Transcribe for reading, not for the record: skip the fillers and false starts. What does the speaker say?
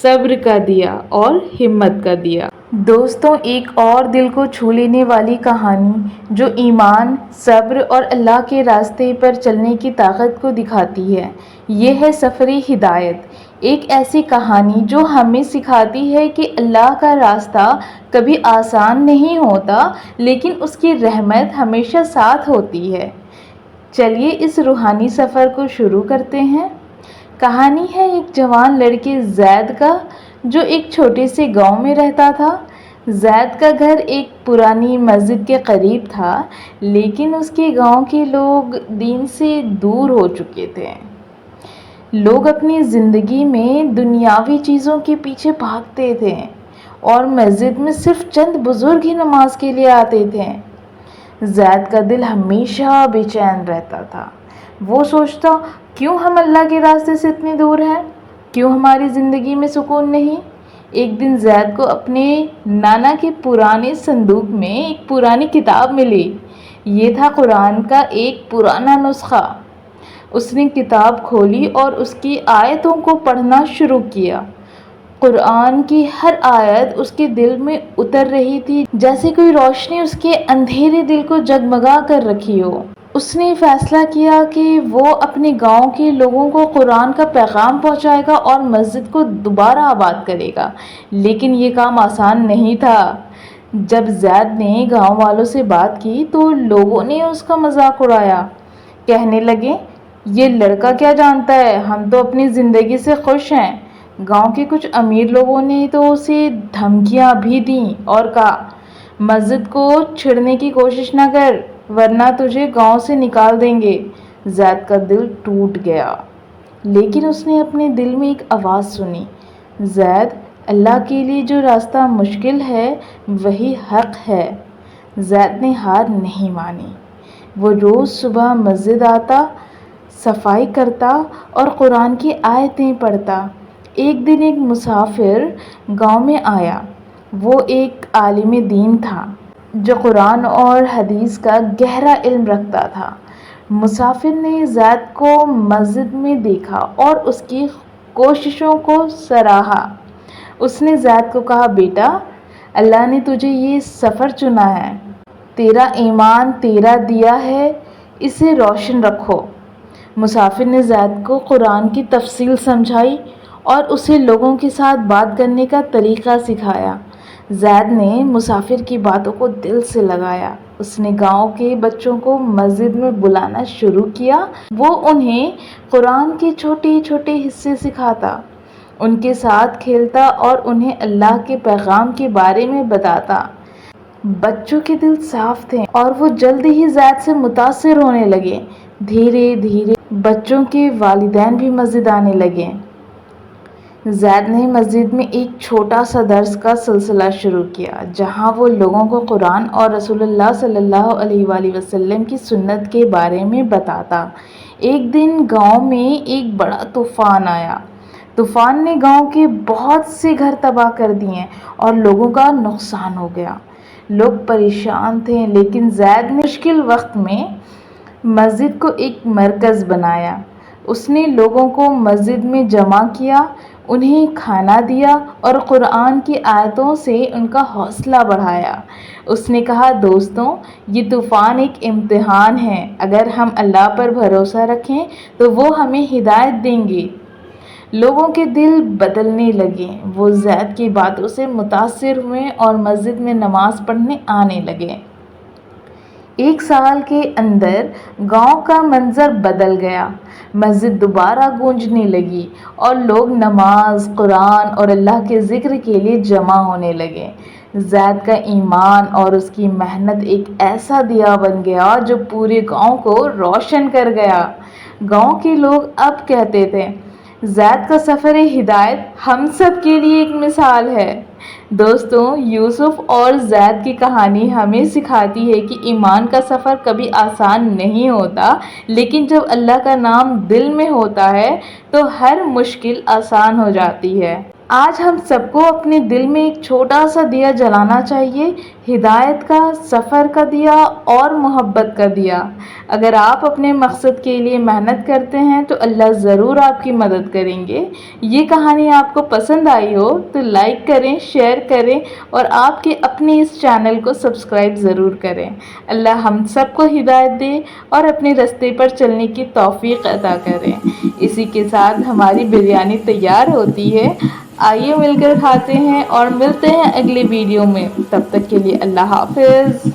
صبر کا دیا اور ہمت کا دیا۔ دوستوں، ایک اور دل کو چھو لینے والی کہانی جو ایمان، صبر اور اللہ کے راستے پر چلنے کی طاقت کو دکھاتی ہے، یہ ہے سفر ہدایت۔ ایک ایسی کہانی جو ہمیں سکھاتی ہے کہ اللہ کا راستہ کبھی آسان نہیں ہوتا، لیکن اس کی رحمت ہمیشہ ساتھ ہوتی ہے۔ چلیے اس روحانی سفر کو شروع کرتے ہیں۔ کہانی ہے ایک جوان لڑکے زید کا، جو ایک چھوٹے سے گاؤں میں رہتا تھا۔ زید کا گھر ایک پرانی مسجد کے قریب تھا، لیکن اس کے گاؤں کے لوگ دین سے دور ہو چکے تھے۔ لوگ اپنی زندگی میں دنیاوی چیزوں کے پیچھے بھاگتے تھے اور مسجد میں صرف چند بزرگ ہی نماز کے لیے آتے تھے۔ زید کا دل ہمیشہ بے چین رہتا تھا۔ وہ سوچتا، کیوں ہم اللہ کے راستے سے اتنی دور ہیں؟ کیوں ہماری زندگی میں سکون نہیں؟ ایک دن زید کو اپنے نانا کے پرانے صندوق میں ایک پرانی کتاب ملی۔ یہ تھا قرآن کا ایک پرانا نسخہ۔ اس نے کتاب کھولی اور اس کی آیتوں کو پڑھنا شروع کیا۔ قرآن کی ہر آیت اس کے دل میں اتر رہی تھی، جیسے کوئی روشنی اس کے اندھیرے دل کو جگمگا کر رکھی ہو۔ اس نے فیصلہ کیا کہ وہ اپنے گاؤں کے لوگوں کو قرآن کا پیغام پہنچائے گا اور مسجد کو دوبارہ آباد کرے گا۔ لیکن یہ کام آسان نہیں تھا۔ جب زید نے گاؤں والوں سے بات کی تو لوگوں نے اس کا مذاق اڑایا۔ کہنے لگے، یہ لڑکا کیا جانتا ہے، ہم تو اپنی زندگی سے خوش ہیں۔ گاؤں کے کچھ امیر لوگوں نے تو اسے دھمکیاں بھی دیں اور کہا، مسجد کو چھیڑنے کی کوشش نہ کر ورنہ تجھے گاؤں سے نکال دیں گے۔ زید کا دل ٹوٹ گیا، لیکن اس نے اپنے دل میں ایک آواز سنی، زید، اللہ کے لیے جو راستہ مشکل ہے وہی حق ہے۔ زید نے ہار نہیں مانی۔ وہ روز صبح مسجد آتا، صفائی کرتا اور قرآن کی آیتیں پڑھتا۔ ایک دن ایک مسافر گاؤں میں آیا۔ وہ ایک عالم دین تھا جو قرآن اور حدیث کا گہرا علم رکھتا تھا۔ مسافر نے زید کو مسجد میں دیکھا اور اس کی کوششوں کو سراہا۔ اس نے زید کو کہا، بیٹا، اللہ نے تجھے یہ سفر چنا ہے۔ تیرا ایمان تیرا دیا ہے، اسے روشن رکھو۔ مسافر نے زید کو قرآن کی تفصیل سمجھائی اور اسے لوگوں کے ساتھ بات کرنے کا طریقہ سکھایا۔ زید نے مسافر کی باتوں کو دل سے لگایا۔ اس نے گاؤں کے بچوں کو مسجد میں بلانا شروع کیا۔ وہ انہیں قرآن کے چھوٹے چھوٹے حصے سکھاتا، ان کے ساتھ کھیلتا اور انہیں اللہ کے پیغام کے بارے میں بتاتا۔ بچوں کے دل صاف تھے اور وہ جلد ہی زید سے متاثر ہونے لگے۔ دھیرے دھیرے بچوں کے والدین بھی مسجد آنے لگے۔ زید نے مسجد میں ایک چھوٹا سا درس کا سلسلہ شروع کیا، جہاں وہ لوگوں کو قرآن اور رسول اللہ صلی اللہ علیہ وآلہ وسلم کی سنت کے بارے میں بتاتا۔ ایک دن گاؤں میں ایک بڑا طوفان آیا۔ طوفان نے گاؤں کے بہت سے گھر تباہ کر دیے اور لوگوں کا نقصان ہو گیا۔ لوگ پریشان تھے، لیکن زید نے مشکل وقت میں مسجد کو ایک مرکز بنایا۔ اس نے لوگوں کو مسجد میں جمع کیا، انہیں کھانا دیا اور قرآن کی آیتوں سے ان کا حوصلہ بڑھایا۔ اس نے کہا، دوستوں، یہ طوفان ایک امتحان ہے۔ اگر ہم اللہ پر بھروسہ رکھیں تو وہ ہمیں ہدایت دیں گے۔ لوگوں کے دل بدلنے لگے، وہ زید کی باتوں سے متاثر ہوئے اور مسجد میں نماز پڑھنے آنے لگے۔ ایک سال کے اندر گاؤں کا منظر بدل گیا۔ مسجد دوبارہ گونجنے لگی اور لوگ نماز، قرآن اور اللہ کے ذکر کے لیے جمع ہونے لگے۔ زید کا ایمان اور اس کی محنت ایک ایسا دیا بن گیا جو پورے گاؤں کو روشن کر گیا۔ گاؤں کے لوگ اب کہتے تھے، زید کا سفر ہدایت ہم سب کے لیے ایک مثال ہے۔ دوستوں، یوسف اور زید کی کہانی ہمیں سکھاتی ہے کہ ایمان کا سفر کبھی آسان نہیں ہوتا، لیکن جب اللہ کا نام دل میں ہوتا ہے تو ہر مشکل آسان ہو جاتی ہے۔ آج ہم سب کو اپنے دل میں ایک چھوٹا سا دیا جلانا چاہیے، ہدایت کا، سفر کا دیا اور محبت کا دیا۔ اگر آپ اپنے مقصد کے لیے محنت کرتے ہیں تو اللہ ضرور آپ کی مدد کریں گے۔ یہ کہانی آپ کو پسند آئی ہو تو لائک کریں، شیئر کریں اور آپ کے اپنے اس چینل کو سبسکرائب ضرور کریں۔ اللہ ہم سب کو ہدایت دے اور اپنے راستے پر چلنے کی توفیق عطا کریں۔ اسی کے ساتھ ہماری بریانی تیار ہوتی ہے، آئیے مل کر کھاتے ہیں اور ملتے ہیں اگلی ویڈیو میں۔ تب تک کے لیے اللہ حافظ۔